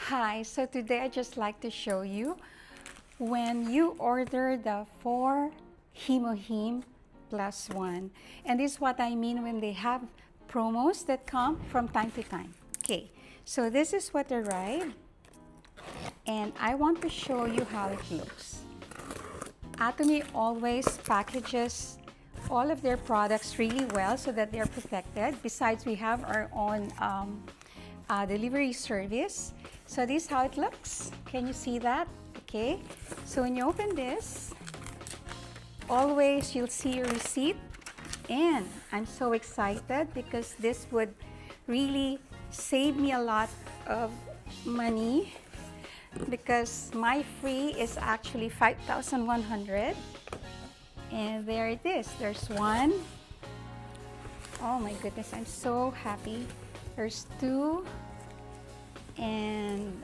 Hi, so today I just like to show you when you order the 4 HemoHIM plus 1. And this is what I mean when they have promos that come from time to time. Okay, so this is what arrived, and I want to show you how it looks. Atomy always packages all of their products really well so that they're protected. Besides, we have our own delivery service. So this is how it looks. Can you see that? Okay. So when you open this, always you'll see your receipt. And I'm so excited because this would really save me a lot of money because my free is actually 5,100. And there it is. There's one. Oh my goodness, I'm so happy. There's 2 and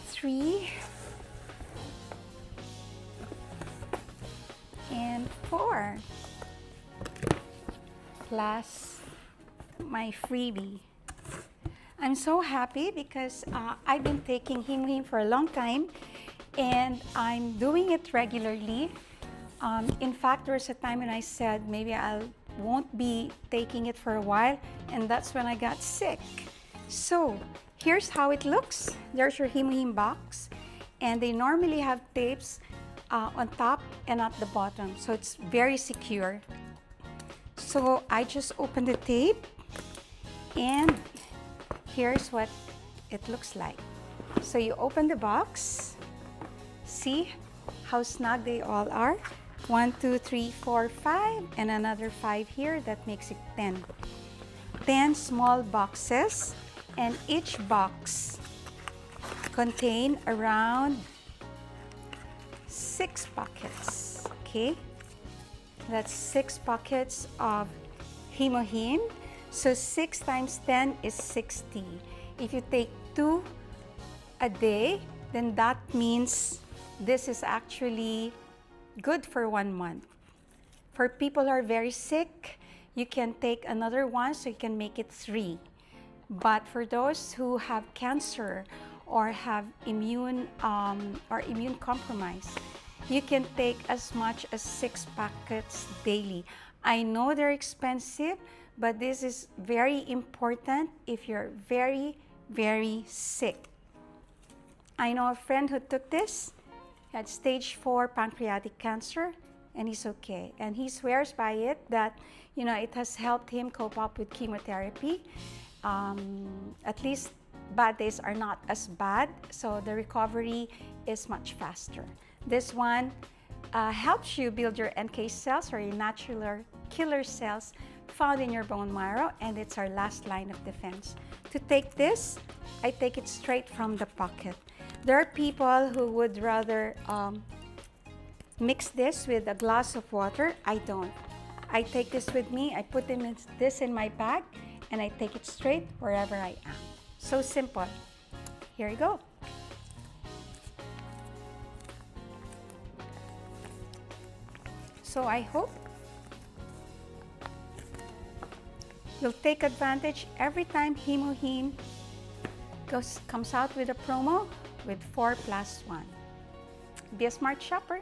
3 and 4 plus my freebie. I'm so happy because I've been taking HemoHIM for a long time and I'm doing it regularly. In fact, there was a time when I said maybe I won't be taking it for a while, and that's when I got sick. So here's how it looks. There's your HemoHIM box, and they normally have tapes on top and at the bottom, so it's very secure. So I just opened the tape, and here's what it looks like. So you open the box, see how snug they all are. 1, 2, 3, 4, 5, and another 5 here. That makes it 10. 10 small boxes, and each box contain around 6 pockets. Okay, that's 6 pockets of HemoHIM. So 6 times 10 is 60. If you take 2 a day, then that means this is actually good for 1 month. For people who are very sick, you can take another one, so you can make it 3. But for those who have cancer or have immune compromise, you can take as much as 6 packets daily. I know they're expensive, but this is very important if you're very, very sick. I know a friend who took this. He had stage 4 pancreatic cancer, and he's okay. And he swears by it that, you know, it has helped him cope up with chemotherapy. At least bad days are not as bad, so the recovery is much faster. This one helps you build your NK cells, or your natural killer cells found in your bone marrow, and it's our last line of defense. To take this, I take it straight from the pocket. There are people who would rather mix this with a glass of water. I don't. I take this with me, I put this in my bag, and I take it straight wherever I am. So simple. Here you go. So I hope you'll take advantage every time HemoHIM comes out with a promo with 4 plus 1. Be a smart shopper.